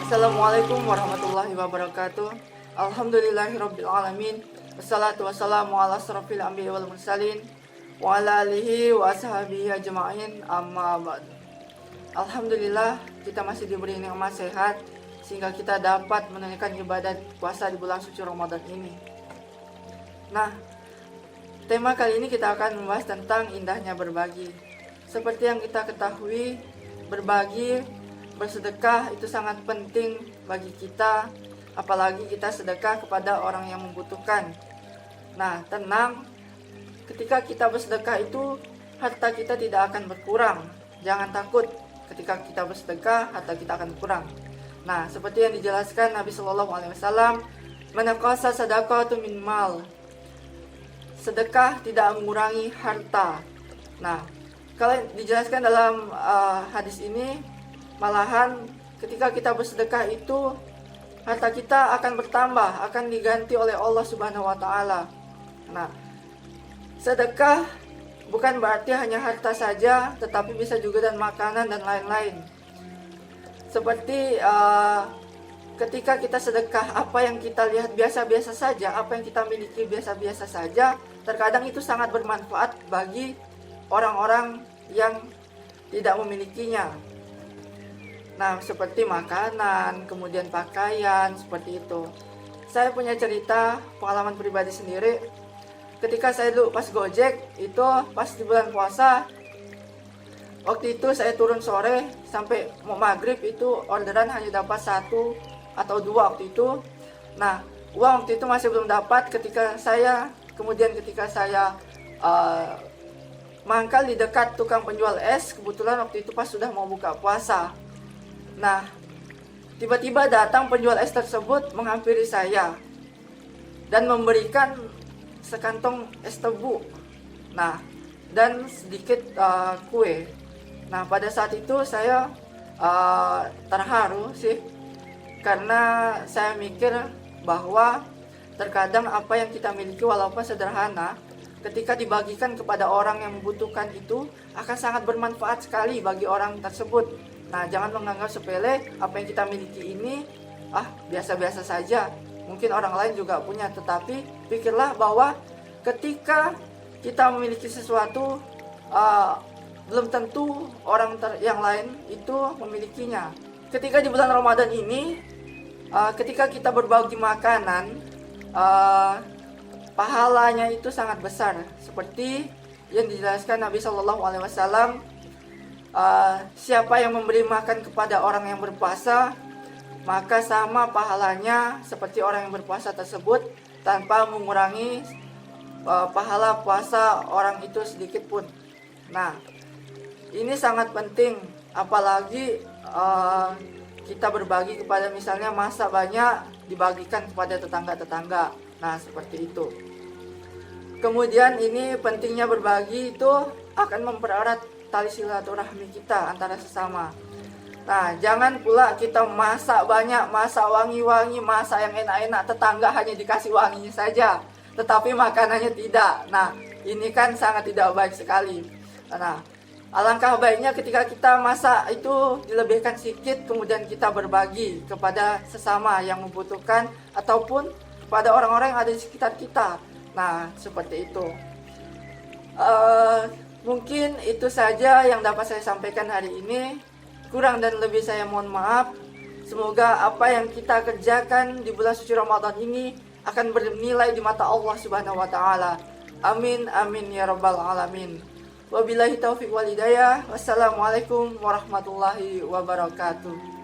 Assalamualaikum warahmatullahi wabarakatuh. Alhamdulillahirrabbilalamin. Wassalatu wassalamu ala asrafil anbiya wal mursalin wa ala alihi wa ashabihi ajma'in, amma ba'd. Alhamdulillah, kita masih diberi nikmat sehat sehingga kita dapat menunaikan ibadat puasa di bulan suci Ramadan ini. Nah, tema kali ini kita akan membahas tentang indahnya berbagi. Seperti yang kita ketahui, berbagi, bersedekah itu sangat penting bagi kita, apalagi kita sedekah kepada orang yang membutuhkan. Nah, tenang, ketika kita bersedekah itu harta kita tidak akan berkurang. Jangan takut, ketika kita bersedekah harta kita akan berkurang. Nah, seperti yang dijelaskan Nabi Shallallahu Alaihi Wasallam, "Manaqasa sadaqatu min mal." Sedekah tidak mengurangi harta. Nah, kalau dijelaskan dalam hadis ini, malahan ketika kita bersedekah itu harta kita akan bertambah, akan diganti oleh Allah Subhanahu wa taala. Nah, sedekah bukan berarti hanya harta saja, tetapi bisa juga dan makanan dan lain-lain. Seperti ketika kita sedekah, apa yang kita lihat biasa-biasa saja, apa yang kita miliki biasa-biasa saja, terkadang itu sangat bermanfaat bagi orang-orang yang tidak memilikinya. Nah, seperti makanan, kemudian pakaian, seperti itu. Saya punya cerita pengalaman pribadi sendiri. Ketika saya dulu pas Gojek, itu pas di bulan puasa, waktu itu saya turun sore sampai mau maghrib, itu orderan hanya dapat 1 atau 2 waktu itu. Nah, uang waktu itu masih belum dapat ketika saya mangkal di dekat tukang penjual es. Kebetulan waktu itu pas sudah mau buka puasa. Nah, tiba-tiba datang penjual es tersebut menghampiri saya dan memberikan sekantong es tebu, nah, dan sedikit kue. Nah, pada saat itu saya terharu sih, karena saya mikir bahwa terkadang apa yang kita miliki walaupun sederhana, ketika dibagikan kepada orang yang membutuhkan itu akan sangat bermanfaat sekali bagi orang tersebut. Nah, jangan menganggap sepele apa yang kita miliki ini, biasa-biasa saja. Mungkin orang lain juga punya, tetapi pikirlah bahwa ketika kita memiliki sesuatu, belum tentu orang yang lain itu memilikinya. Ketika di bulan Ramadan ini, ketika kita berbagi makanan, pahalanya itu sangat besar. Seperti yang dijelaskan Nabi Shallallahu Alaihi Wasallam, siapa yang memberi makan kepada orang yang berpuasa, maka sama pahalanya seperti orang yang berpuasa tersebut, tanpa mengurangi pahala puasa orang itu sedikit pun. Nah, ini sangat penting, apalagi kita berbagi kepada, misalnya masak banyak dibagikan kepada tetangga-tetangga. Nah, seperti itu. Kemudian ini pentingnya berbagi itu akan mempererat tali silaturahmi kita antara sesama. Nah, jangan pula kita masak banyak, masak wangi-wangi, masak yang enak-enak, tetangga hanya dikasih wanginya saja, tetapi makanannya tidak. Nah, ini kan sangat tidak baik sekali. Nah, alangkah baiknya ketika kita masak itu dilebihkan sedikit, kemudian kita berbagi kepada sesama yang membutuhkan ataupun kepada orang-orang yang ada di sekitar kita. Nah, seperti itu. Mungkin itu saja yang dapat saya sampaikan hari ini. Kurang dan lebih saya mohon maaf. Semoga apa yang kita kerjakan di bulan suci Ramadan ini akan bernilai di mata Allah Subhanahu wa taala. Amin amin ya rabbal alamin. Wabillahi taufiq wal hidayah. Wassalamualaikum warahmatullahi wabarakatuh.